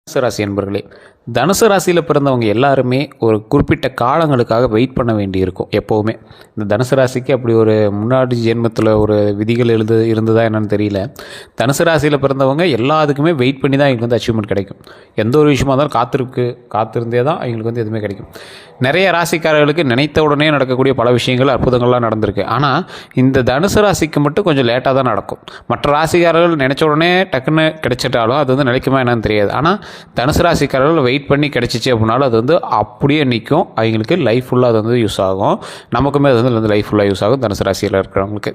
தனுசு ராசி என்பர்களே, தனுசு ராசியில் பிறந்தவங்க எல்லாருமே ஒரு குறிப்பிட்ட காலங்களுக்காக வெயிட் பண்ண வேண்டி இருக்கும். எப்போவுமே இந்த தனுசு ராசிக்கு அப்படி ஒரு முன்னாடி ஜென்மத்தில் ஒரு விதிகள் இருந்ததா என்னன்னு தெரியல. தனுசு ராசியில் பிறந்தவங்க எல்லாத்துக்குமே வெயிட் பண்ணி தான் அவங்களுக்கு வந்து அச்சீவ்மெண்ட் கிடைக்கும். எந்த ஒரு விஷயமா இருந்தாலும் காத்திருந்தே தான் அவங்களுக்கு வந்து எதுவுமே கிடைக்கும். நிறைய ராசிக்காரர்களுக்கு நினைத்த உடனே நடக்கக்கூடிய பல விஷயங்கள் அற்புதங்கள்லாம் நடந்திருக்கு. ஆனால் இந்த தனுசு ராசிக்கு மட்டும் கொஞ்சம் லேட்டாக தான் நடக்கும். மற்ற ராசிக்காரர்கள் நினச்ச உடனே டக்குன்னு கிடைச்சிட்டாலும் அது வந்து நிலைக்குமா என்னன்னு தெரியாது. ஆனால் தனுசு ராசிக்காரர்கள் வெயிட் பண்ணி கிடைச்சிச்சு அப்படின்னாலும் அது வந்து அப்படியே நிற்கும். அவங்களுக்கு லைஃப் ஃபுல்லாக அது வந்து யூஸ் ஆகும். நமக்குமே அது வந்து லைஃப் ஃபுல்லாக யூஸ் ஆகும். தனுசு ராசியில் இருக்கிறவங்களுக்கு,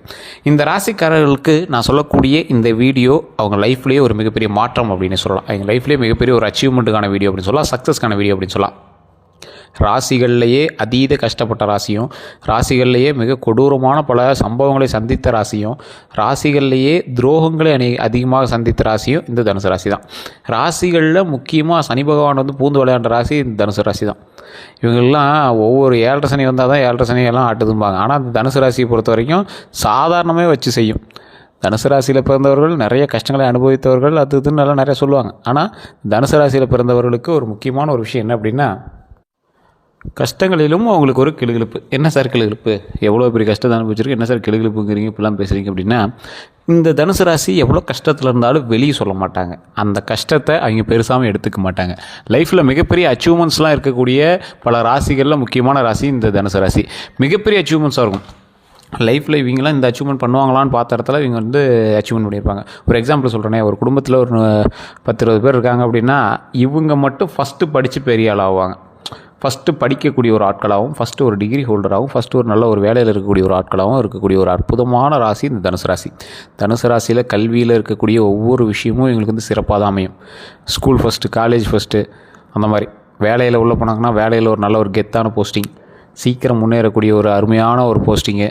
இந்த ராசிக்காரர்களுக்கு நான் சொல்லக்கூடிய இந்த வீடியோ அவங்க லைஃப்லேயே ஒரு மிகப்பெரிய மாற்றம் அப்படின்னு சொல்லலாம். அவங்க லைஃப்லேயே மிகப்பெரிய ஒரு அச்சீவ்மெண்ட்டுக்கான வீடியோ அப்படின்னு சொல்லலாம். சக்ஸஸ்க்கான வீடியோ அப்படின்னு சொல்லலாம். ராசிகள்லேயே அதீத கஷ்டப்பட்ட ராசியும், ராசிகள்லேயே மிக கொடூரமான பல சம்பவங்களை சந்தித்த ராசியும், ராசிகள்லேயே துரோகங்களை அதிகமாக சந்தித்த ராசியும் இந்த தனுசு ராசி தான். ராசிகளில் முக்கியமாக சனி பகவான் வந்து பூந்து விளையாண்ட ராசி இந்த தனுசு ராசி தான். இவங்கெல்லாம் ஒவ்வொரு 7.5 சனி வந்தால் தான் 7.5 சனியெல்லாம் ஆட்டுதும்பாங்க. ஆனால் அந்த தனுசு ராசியை பொறுத்த வரைக்கும் சாதாரணமே வச்சு செய்யும். தனுசு ராசியில் பிறந்தவர்கள் நிறைய கஷ்டங்களை அனுபவித்தவர்கள், அது இதுன்னு நல்லா நிறைய சொல்லுவாங்க. ஆனால் தனுசு ராசியில் பிறந்தவர்களுக்கு ஒரு முக்கியமான ஒரு விஷயம் என்ன அப்படின்னா, கஷ்டங்களிலும் அவங்களுக்கு ஒரு கிளுகிழுப்பு. என்ன சார் கிளுகிழுப்பு? எவ்வளோ பெரிய கஷ்டத்தை அனுபவிச்சிருக்கு, என்ன சார் கிளுகிழுப்புங்கிறீங்க, இப்படிலாம் பேசுகிறீங்க அப்படின்னா, இந்த தனுசு ராசி எவ்வளோ கஷ்டத்தில் இருந்தாலும் வெளியே சொல்ல மாட்டாங்க. அந்த கஷ்டத்தை அவங்க பெருசாமல் எடுத்துக்க மாட்டாங்க. லைஃப்பில் மிகப்பெரிய அச்சீவ்மெண்ட்ஸ்லாம் இருக்கக்கூடிய பல ராசிகளில் முக்கியமான ராசி இந்த தனுசு ராசி. மிகப்பெரிய அச்சீவ்மெண்ட்ஸாக இருக்கும் லைஃப்பில். இவங்களாம் இந்த அச்சீவ்மெண்ட் பண்ணுவாங்களான்னு பார்த்த இடத்துல இவங்க வந்து அச்சீவ்மெண்ட் பண்ணியிருப்பாங்க. ஒரு எக்ஸாம்பிள் சொல்கிறேனே, ஒரு குடும்பத்தில் ஒரு 10-20 பேர் இருக்காங்க அப்படின்னா, இவங்க மட்டும் ஃபஸ்ட்டு படித்து பெரிய ஆள் ஆவாங்க. ஃபஸ்ட்டு படிக்கக்கூடிய ஒரு ஆட்களாகவும், ஃபஸ்ட்டு ஒரு டிகிரி ஹோல்டராகவும், ஃபஸ்ட்டு ஒரு நல்ல ஒரு வேலையில் இருக்கக்கூடிய ஒரு ஆட்களாகவும் இருக்கக்கூடிய ஒரு அற்புதமான ராசி இந்த தனுசு ராசி. தனுசு ராசியில் கல்வியில் இருக்கக்கூடிய ஒவ்வொரு விஷயமும் எங்களுக்கு வந்து சிறப்பாக தான் அமையும். ஸ்கூல் ஃபஸ்ட்டு, காலேஜ் ஃபஸ்ட்டு, அந்த மாதிரி வேலையில் உள்ள போனாங்கன்னா வேலையில் ஒரு நல்ல ஒரு கெத்தான போஸ்டிங், சீக்கிரம் முன்னேறக்கூடிய ஒரு அருமையான ஒரு போஸ்டிங்கு,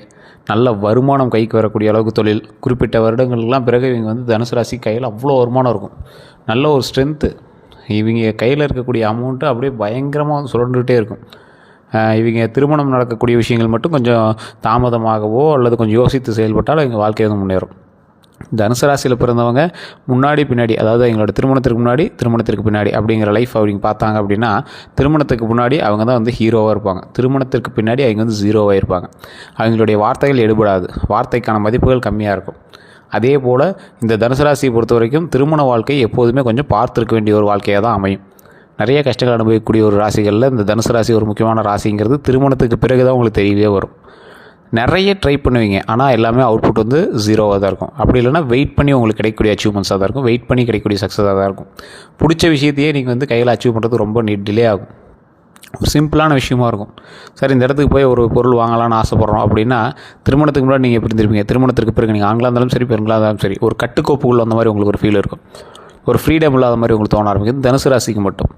நல்ல வருமானம் கைக்கு வரக்கூடிய அளவுக்கு தொழில். குறிப்பிட்ட வருடங்கள்லாம் பிறகு இவங்க வந்து தனுசு ராசி கையில் அவ்வளோ வருமானம் இருக்கும். நல்ல ஒரு ஸ்ட்ரென்த்து. இவங்க கையில் இருக்கக்கூடிய அமௌண்ட்டு அப்படியே பயங்கரமாக வந்து சுரண்டுகிட்டே இருக்கும். இவங்க திருமணம் நடக்கக்கூடிய விஷயங்கள் மட்டும் கொஞ்சம் தாமதமாகவோ அல்லது கொஞ்சம் யோசித்து செயல்பட்டால் இவங்க வாழ்க்கை வந்து முன்னேறும். தனுசு ராசியில் பிறந்தவங்க முன்னாடி பின்னாடி, அதாவது எங்களோட திருமணத்திற்கு முன்னாடி திருமணத்திற்கு பின்னாடி அப்படிங்கிற லைஃப் அவங்க பார்த்தாங்க அப்படின்னா, திருமணத்துக்கு முன்னாடி அவங்க தான் வந்து ஹீரோவாக இருப்பாங்க. திருமணத்திற்கு பின்னாடி அவங்க வந்து ஜீரோவாக இருப்பாங்க. அவங்களுடைய வார்த்தைகள் எடுபடாது, வார்த்தைக்கான மதிப்புகள் கம்மியாக இருக்கும். அதே போல் இந்த தனுசு ராசியை பொறுத்த வரைக்கும் திருமண வாழ்க்கை எப்போதுமே கொஞ்சம் பார்த்துருக்க வேண்டிய ஒரு வாழ்க்கையாக தான் அமையும். நிறைய கஷ்டங்கள் அனுபவிக்கக்கூடிய ஒரு ராசிகளில் இந்த தனுசு ராசி ஒரு முக்கியமான ராசிங்கிறது திருமணத்துக்கு பிறகு தான் உங்களுக்கு தெரியவே வரும். நிறைய ட்ரை பண்ணுவீங்க, ஆனால் எல்லாமே அவுட்புட் வந்து ஜீரோவாக தான் இருக்கும். அப்படி இல்லைனா வெயிட் பண்ணி உங்களுக்கு கிடைக்கக்கூடிய அச்சீவ்மெண்ட்ஸாக தான் இருக்கும், வெயிட் பண்ணி கிடைக்கக்கூடிய சக்ஸஸாக தான் இருக்கும். பிடிச்ச விஷயத்தையே நீங்கள் வந்து கையில் அச்சீவ் பண்ணுறது ரொம்ப டிலே ஆகும். ஒரு சிம்பிளான விஷயமா இருக்கும். சார் இந்த இடத்துக்கு போய் ஒரு பொருள் வாங்கலாம்னு ஆசைப்பட்றோம் அப்படின்னா, திருமணத்துக்கு முன்னாடி நீங்கள் எப்படி இருந்திருப்பீங்க, திருமணத்திற்கு பிறகு நீங்கள் ஆண்களாக இருந்தாலும் சரி பெண்களாக இருந்தாலும் சரி, ஒரு கட்டுக்கோப்புகள் அந்த மாதிரி உங்களுக்கு ஒரு ஃபீல் இருக்கும். ஒரு ஃப்ரீடம் இல்லாத மாதிரி உங்களுக்கு தோண ஆரம்பிக்கும் தனுசு ராசிக்கு மட்டும்.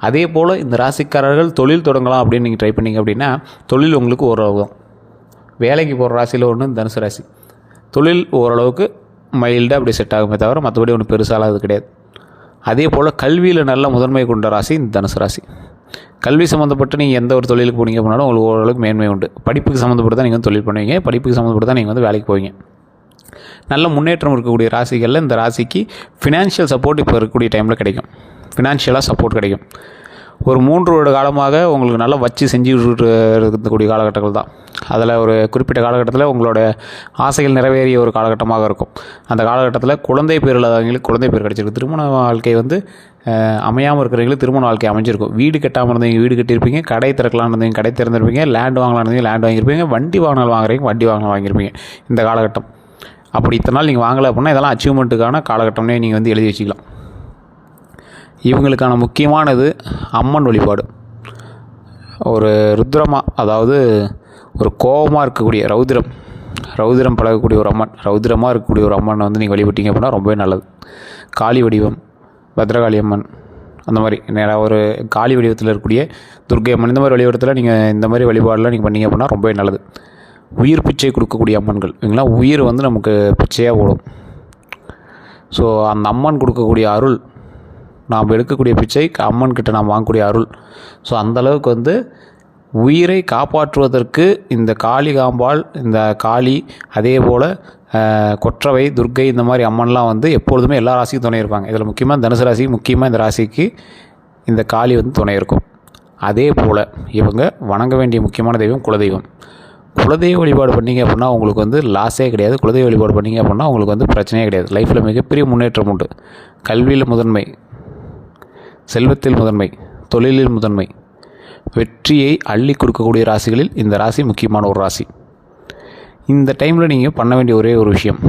அதே போல் இந்த ராசிக்காரர்கள் தொழில் தொடங்கலாம் அப்படின்னு நீங்கள் ட்ரை பண்ணிங்க அப்படின்னா, தொழில் உங்களுக்கு ஓரளவு தான். வேலைக்கு போகிற ராசியில் ஒன்று தனுசு ராசி. தொழில் ஓரளவுக்கு மைல்டாக அப்படி செட் ஆகுமே தவிர மற்றபடி ஒன்று பெருசாலாம் அது கிடையாது. அதே போல் கல்வியில் நல்ல முதன்மை கொண்ட ராசி இந்த தனுசு ராசி. கல்வி சம்மந்தப்பட்டு நீங்கள் எந்த ஒரு தொழிலுக்கு போனீங்க அப்படின்னாலும் உங்களுக்கு ஓரளவுக்கு மேன்மை உண்டு. படிப்புக்கு சம்மந்தப்பட்டு தான் நீங்கள் வந்து தொழில் பண்ணுவீங்க, படிப்புக்கு சம்மந்தப்பட்டு தான் நீங்கள் வந்து வேலைக்கு போவீங்க. நல்ல முன்னேற்றம் இருக்கக்கூடிய ராசிகளில் இந்த ராசிக்கு ஃபினான்ஷியல் சப்போர்ட் இப்போ இருக்கக்கூடிய டைமில் கிடைக்கும். ஃபினான்ஷியலாக சப்போர்ட் கிடைக்கும். ஒரு 3 வருட காலமாக உங்களுக்கு நல்லா வச்சு செஞ்சு இருக்கக்கூடிய காலகட்டங்கள் தான். அதில் ஒரு குறிப்பிட்ட காலகட்டத்தில் உங்களோட ஆசைகள் நிறைவேறிய ஒரு காலகட்டமாக இருக்கும். அந்த காலகட்டத்தில் குழந்தை பேர் இல்லாதவங்களுக்கு குழந்தை பேர் கிடச்சிருக்கு. திருமண வாழ்க்கை வந்து அமையாமல் இருக்கிறவங்களுக்கு திருமண வாழ்க்கை அமைஞ்சிருக்கும். வீடு கட்டாமல் இருந்தவங்க வீடு கட்டியிருப்பீங்க, கடை திறக்கலான்னு இருந்தவங்க கடை திறந்திருப்பீங்க, லேண்ட் வாங்கலான்னு இருந்தவங்க லேண்ட் வாங்கியிருப்பீங்க, வண்டி வாங்குறவங்க வண்டி வாங்கியிருப்பீங்க. இந்த காலகட்டம் அப்படி இத்தனை நாள் நீங்கள் வாங்கலை அப்படின்னா இதெல்லாம் அச்சீவ்மெண்ட்டுக்கான காலகட்டம்னே நீங்கள் வந்து எழுதி வச்சுக்கலாம். இவங்களுக்கான முக்கியமானது அம்மன் வழிபாடு. ஒரு ருத்ரமாக, அதாவது ஒரு கோபமாக இருக்கக்கூடிய ரௌதிரம் பழகக்கூடிய ஒரு அம்மன், ரௌதிரமாக இருக்கக்கூடிய ஒரு அம்மனை வந்து நீங்கள் வழிபட்டீங்க அப்படின்னா ரொம்பவே நல்லது. காளி வடிவம், பத்ரகாளி அம்மன், அந்த மாதிரி நேராக ஒரு காளி வடிவத்தில் இருக்கக்கூடிய துர்க்கை அம்மன், இந்த மாதிரி வழிபடத்தில் நீங்கள் இந்த மாதிரி வழிபாடெலாம் நீங்கள் பண்ணிங்க அப்படின்னா ரொம்பவே நல்லது. உயிர் பிச்சை கொடுக்கக்கூடிய அம்மன்கள், இவங்களாம் உயிர் வந்து நமக்கு பிச்சையாக ஓடும். ஸோ அந்த அம்மன் கொடுக்கக்கூடிய அருள், நாம் எடுக்கக்கூடிய பிச்சை அம்மன்கிட்ட நாம் வாங்கக்கூடிய அருள். ஸோ அந்தளவுக்கு வந்து உயிரை காப்பாற்றுவதற்கு இந்த காளிகாம்பாள், இந்த காளி, அதே போல் கொற்றவை, துர்க்கை, இந்த மாதிரி அம்மன்லாம் வந்து எப்பொழுதுமே எல்லா ராசிக்கும் துணை இருப்பாங்க. இதில் முக்கியமாக தனுசு ராசி, முக்கியமாக இந்த ராசிக்கு இந்த காளி வந்து துணை இருக்கும். அதே போல் இவங்க வணங்க வேண்டிய முக்கியமான தெய்வம் குலதெய்வம். குலதெய்வ வழிபாடு பண்ணிங்க அப்படின்னா உங்களுக்கு வந்து லாஸே கிடையாது. குலதெய்வ வழிபாடு பண்ணிங்க அப்படின்னா உங்களுக்கு வந்து பிரச்சனையே கிடையாது. லைஃப்பில் மிகப்பெரிய முன்னேற்றம் உண்டு. கல்வியில் முதன்மை, செல்வத்தில் முதன்மை, தொழிலில் முதன்மை, வெற்றியை அள்ளி கொடுக்கக்கூடிய ராசிகளில் இந்த ராசி முக்கியமான ஒரு ராசி. இந்த டைமில் நீங்கள் பண்ண வேண்டிய ஒரே ஒரு விஷயம்,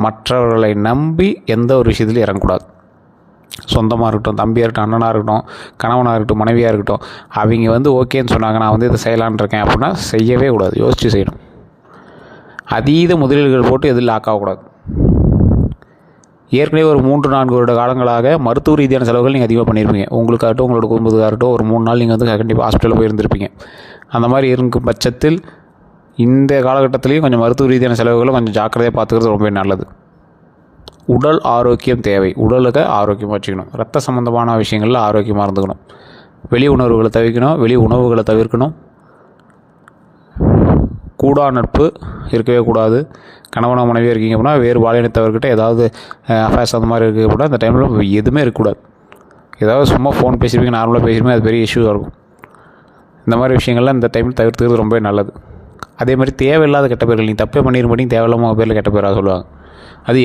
மற்றவர்களை நம்பி எந்த ஒரு விஷயத்துலையும் இறங்கக்கூடாது. சொந்தமாக இருக்கட்டும், தம்பியாக இருக்கட்டும், அண்ணனாக இருக்கட்டும், கணவனாக இருக்கட்டும், மனைவியாக இருக்கட்டும், அவங்க வந்து ஓகேன்னு சொன்னாங்க, நான் வந்து இதை செய்யலான் இருக்கேன் அப்படின்னா செய்யவே கூடாது. யோசித்து செய்யணும். அதீத முதலீடுகள் போட்டு எதில் லாக் ஆகக்கூடாது. ஏற்கனவே ஒரு 3-4 வருட காலங்களாக மருத்துவ ரீதியான செலவுகள் நீங்கள் அதிகமாக பண்ணியிருப்பீங்க. உங்களுக்காகட்டும், உங்களோட குடும்பத்துக்காகட்டும் ஒரு 3 நாள் நீங்கள் வந்து கண்டிப்பாக ஹாஸ்பிட்டலில் போயிருந்திருப்பீங்க. அந்த மாதிரி இருக்கும் பட்சத்தில் இந்த காலகட்டத்திலையும் கொஞ்சம் மருத்துவ ரீதியான செலவுகளை கொஞ்சம் ஜாக்கிரதையாக பார்த்துக்கிறது ரொம்ப நல்லது. உடல் ஆரோக்கியம் தேவை. உடலுக்கு ஆரோக்கியமாக வச்சுக்கணும். ரத்த சம்மந்தமான விஷயங்களில் ஆரோக்கியமாக இருந்துக்கணும். வெளி உணர்வுகளை தவிர்க்கணும். வெளி உணவுகளை தவிர்க்கணும். கூடா நட்பு இருக்கவே கூடாது. கணவனாக மனைவியாக இருக்கீங்க அப்படின்னா வேறு பாலினத்தவர்கிட்ட ஏதாவது அஃபேர்ஸ் அந்த மாதிரி இருக்குது அப்படின்னா அந்த டைமில் எதுவுமே இருக்கக்கூடாது. ஏதாவது சும்மா ஃபோன் பேசியிருப்பீங்க, நார்மலாக பேசியிருப்பீங்க, அது பெரிய இஷ்யூவாக இருக்கும். இந்த மாதிரி விஷயங்கள்லாம் இந்த டைமில் தவிர்த்துக்கிறது ரொம்ப நல்லது. அதே மாதிரி தேவையில்லாத கெட்ட பேர்கள், நீங்கள் தப்பே பண்ணிருப்பீங்க, தேவையில்லாமல் பேரில் கெட்ட பேராக சொல்லுவாங்க. அது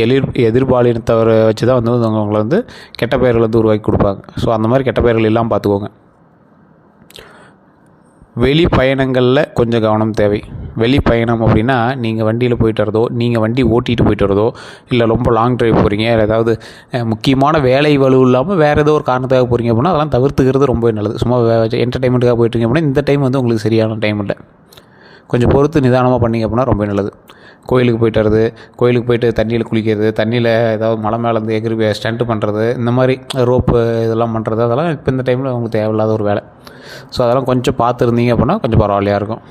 எதிர்பாலினத்தவரை வச்சு தான் வந்து உங்களை வந்து கெட்ட பெயர்கள் வந்து உருவாக்கி கொடுப்பாங்க. ஸோ அந்த மாதிரி கெட்ட பெயர்கள் இல்லாமல் பார்த்துக்கோங்க. வெளி பயணங்களில் கொஞ்சம் கவனம் தேவை. வெளி பயணம் அப்படின்னா நீங்கள் வண்டியில் போயிட்டு வரதோ, நீங்கள் வண்டி ஓட்டிகிட்டு போயிட்டு வரதோ, இல்லை ரொம்ப லாங் ட்ரைவ் போகிறீங்க, இல்லை ஏதாவது முக்கியமான வேலை வலு இல்லாமல் வேறு ஏதோ ஒரு காரணத்துக்காக போகிறீங்க அப்படின்னா அதெல்லாம் தவிர்த்துக்கிறது ரொம்ப நல்லது. சும்மா என்டர்டைன்மெண்ட்டுக்காக போயிட்டுருங்க அப்படின்னா இந்த டைம் வந்து உங்களுக்கு சரியான டைம் இல்லை. கொஞ்சம் பொறுத்து நிதானமாக பண்ணிங்க அப்படின்னா ரொம்ப நல்லது. கோயிலுக்கு போயிட்டு வர்றது, கோயிலுக்கு போயிட்டு தண்ணியில் குளிக்கிறது, தண்ணியில் ஏதாவது மலை மேலே இருந்து எகிரி ஸ்டண்ட் பண்ணுறது, இந்த மாதிரி ரோப்பு இதெல்லாம் பண்ணுறது, அதெல்லாம் இப்போ இந்த டைமில் உங்களுக்கு தேவையில்லாத ஒரு வேலை. ஸோ அதெல்லாம் கொஞ்சம் பார்த்துருந்தீங்க அப்படின்னா கொஞ்சம் பரவாயில்லையாக இருக்கும்.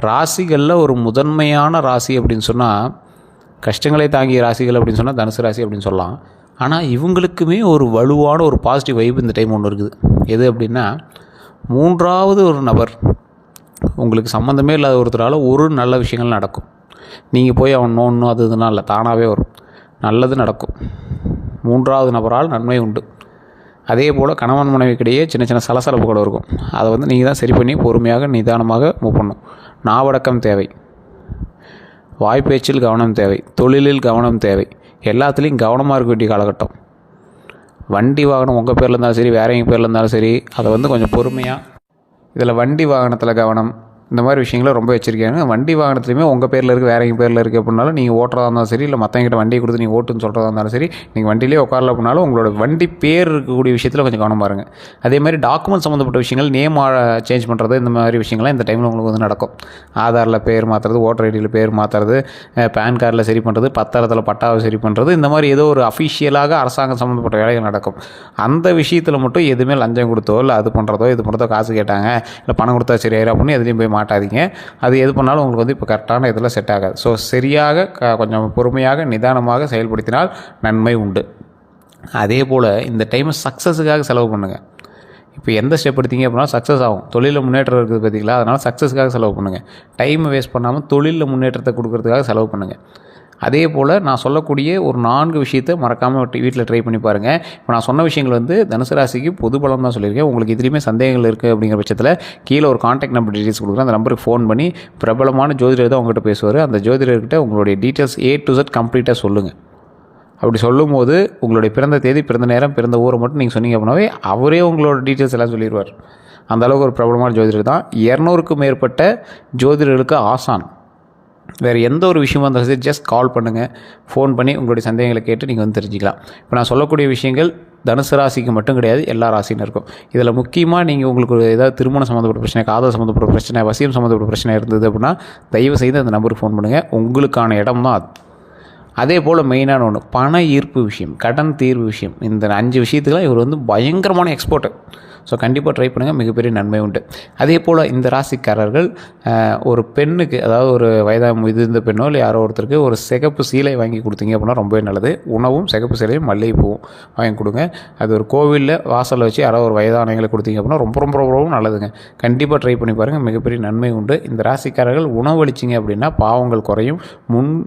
ராசிகளில் ஒரு முதன்மையான ராசி அப்படின்னு சொன்னால், கஷ்டங்களை தாங்கிய ராசிகள் அப்படின்னு சொன்னால் தனுசு ராசி அப்படின்னு சொல்லலாம். ஆனால் இவங்களுக்குமே ஒரு வலுவான ஒரு பாசிட்டிவ் வைப் இந்த டைம் ஒன்று இருக்குது. எது அப்படின்னா, 3வது ஒரு நபர், உங்களுக்கு சம்மந்தமே இல்லாத ஒருத்தரால் ஒரு நல்ல விஷயங்கள் நடக்கும். நீங்கள் போய் அவன் நோண்டணும் அது இதுனா இல்லை, தானாகவே வரும், நல்லது நடக்கும். 3வது நபரால் நன்மை உண்டு. அதே போல் கணவன் மனைவிக்கிடையே சின்ன சின்ன சலசலப்புகள் இருக்கும். அதை வந்து நீங்கள் தான் சரி பண்ணி பொறுமையாக நிதானமாக மூவ் பண்ணணும். நாவடக்கம் தேவை. வாய்ப்பேச்சில் கவனம் தேவை. தொழிலில் கவனம் தேவை. எல்லாத்துலேயும் கவனமாக இருக்க வேண்டிய காலகட்டம். வண்டி வாகனம் உங்கள் பேரில் இருந்தாலும் சரி, வேற எங்கள் பேரில் இருந்தாலும் சரி, அதை வந்து கொஞ்சம் பொறுமையாக, இதில் வண்டி வாகனத்தில் கவனம், இந்த மாதிரி விஷயங்களை ரொம்ப வச்சுருக்காங்க. வண்டி வாகனத்துலையுமே உங்கள் பேரில் இருக்குது, வேற எங்கள் பேரில் இருக்குது அப்படின்னாலும் நீங்கள் ஓட்டுறதா இருந்தாலும் சரி, இல்லை மற்றவங்கிட்ட வண்டியை கொடுத்து நீங்கள் ஓட்டுன்னு சொல்கிறதா இருந்தாலும் சரி, நீங்கள் வண்டியிலே உட்காரல அப்படின்னாலும் உங்களோட வண்டி பேர் இருக்கக்கூடிய விஷயத்தில் கொஞ்சம் கவனம் பாருங்க. அதே மாதிரி டாக்குமெண்ட் சம்மந்தப்பட்ட விஷயங்கள், நேம் சேஞ்ச் பண்ணுறது, இந்த மாதிரி விஷயங்கள்லாம் இந்த டைமில் உங்களுக்கு வந்து நடக்கும். ஆதாரில் பேர் மாற்றுறது, ஓட்டர் ஐடியில் பேர் மாற்றுறது, பேன் கார்டில் சரி பண்ணுறது, பத்திரத்தில் பட்டாவை சரி பண்ணுறது, இந்த மாதிரி ஏதோ ஒரு அஃபிஷியலாக அரசாங்கம் சம்மந்தப்பட்ட வேலைகள் நடக்கும். அந்த விஷயத்தில் மட்டும் எதுவுமே லஞ்சம் கொடுத்தோ இல்லை அது பண்ணுறதோ இது பண்ணுறதோ காசு கேட்டாங்க இல்லை பணம் கொடுத்தா சரியாயிரும் அப்படின்னு எதுலேயும் போய் மாட்டாதீங்க. அது எது பண்ணாலும் உங்களுக்கு வந்து இப்போ கரெக்டான இதில் செட் ஆகாது. ஸோ சரியாக கொஞ்சம் பொறுமையாக நிதானமாக செயல்படுத்தினால் நன்மை உண்டு. அதே போல் இந்த டைமை சக்ஸஸுக்காக செலவு பண்ணுங்கள். இப்போ எந்த ஸ்டெப் எடுத்தீங்க அப்படின்னா சக்ஸஸ் ஆகும். தொழிலில் முன்னேற்றம் இருக்குது பார்த்தீங்களா, அதனால் சக்ஸஸுக்காக செலவு பண்ணுங்கள். டைமை வேஸ்ட் பண்ணாமல் தொழிலில் முன்னேற்றத்தை கொடுக்கறதுக்காக செலவு பண்ணுங்கள். அதே போல் நான் சொல்லக்கூடிய ஒரு 4 விஷயத்தை மறக்காமல் வீட்டில் ட்ரை பண்ணி பாருங்கள். இப்போ நான் சொன்ன விஷயங்கள் வந்து தனுசு ராசிக்கு பொது பலம் தான் சொல்லியிருக்கேன். உங்களுக்கு இதுலேயுமே சந்தேகங்கள் இருக்குது அப்படிங்கிற பட்சத்தில் கீழே ஒரு கான்டாக்ட் நம்பர் டீட்டெயில்ஸ் கொடுக்குறேன். அந்த நம்பருக்கு ஃபோன் பண்ணி பிரபலமான ஜோதிடர் தான் உங்கள்கிட்ட பேசுவார். அந்த ஜோதிடர்கிட்ட உங்களுடைய டீட்டெயில்ஸ் A to Z கம்ப்ளீட்டாக சொல்லுங்கள். அப்படி சொல்லும்போது உங்களுடைய பிறந்த தேதி, பிறந்த நேரம், பிறந்த ஊரை மட்டும் நீங்கள் சொன்னீங்க அப்படின்னாவே அவரே உங்களோட டீட்டெயில்ஸ் எல்லாம் சொல்லிடுவார். அந்தளவுக்கு ஒரு பிரபலமான ஜோதிடர் தான். 200க்கும் மேற்பட்ட ஜோதிடர்களுக்கு ஆசான். வேறு எந்த ஒரு விஷயமா இருந்தாலும் சரி ஜஸ்ட் கால் பண்ணுங்கள். ஃபோன் பண்ணி உங்களுடைய சந்தேகங்களை கேட்டு நீங்கள் வந்து தெரிஞ்சுக்கலாம். இப்போ நான் சொல்லக்கூடிய விஷயங்கள் தனுசு ராசிக்கு மட்டும் கிடையாது, எல்லா ராசினருக்கும். இதில் முக்கியமாக நீங்கள் உங்களுக்கு ஏதாவது திருமணம் சம்மந்தப்பட்ட பிரச்சனை, காதல் சம்மந்தப்பட்ட பிரச்சனை, வசியம் சம்மந்தப்பட்ட பிரச்சனை இருந்தது அப்படின்னா தயவு செய்து அந்த நம்பருக்கு ஃபோன் பண்ணுங்கள். உங்களுக்கான இடம் தான் அது. அதே போல் மெயினான ஒன்று பண ஈர்ப்பு விஷயம், கடன் தீர்வு விஷயம், இந்த 5 விஷயத்துக்கெல்லாம் இவர் வந்து பயங்கரமான எக்ஸ்போர்ட்டு. ஸோ கண்டிப்பாக ட்ரை பண்ணுங்கள், மிகப்பெரிய நன்மை உண்டு. அதே போல் இந்த ராசிக்காரர்கள் ஒரு பெண்ணுக்கு, அதாவது ஒரு வயதாக முதிர்ந்த பெண்ணோ இல்லை யாரோ ஒருத்தருக்கு ஒரு சிகப்பு சீலை வாங்கி கொடுத்தீங்க அப்படின்னா ரொம்பவே நல்லது. உணவும் சிகப்பு சீலையும் மல்லிகைப்பூவும் வாங்கி கொடுங்க. அது ஒரு கோவிலில் வாசலில் வச்சு யாரோ ஒரு வயதானவங்களை கொடுத்தீங்க அப்படின்னா ரொம்ப ரொம்ப ரொம்ப நல்லதுங்க. கண்டிப்பாக ட்ரை பண்ணி பாருங்கள், மிகப்பெரிய நன்மை உண்டு. இந்த ராசிக்காரர்கள் உணவளிச்சிங்க அப்படின்னா பாவங்கள் குறையும்,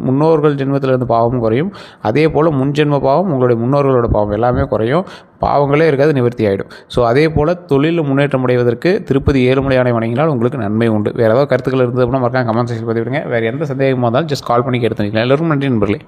முன்னோர்கள் ஜென்மத்திலிருந்து பாவமும் குறையும். அதே போல் முன்ஜென்ம பாவம், உங்களுடைய முன்னோர்களோட பாவம் எல்லாமே குறையும், பாவங்களே இருக்காது, நிவர்த்தி ஆகிடும். ஸோ அதே போல் தொழிலில் முன்னேற்றம் அடைவதற்கு திருப்பதி ஏழுமலை யானை வணங்கினால் உங்களுக்கு நன்மை உண்டு. வேறு ஏதாவது கருத்துக்கள் இருந்தது அப்படின்னா மறக்காம கமெண்ட் செக்ஷனில் பதிவிடுங்க. வேறு எந்த சந்தேகமாக இருந்தாலும் ஜஸ்ட் கால் பண்ணி கேட்டு. எல்லோருக்கும் நன்றி நண்பர்களே.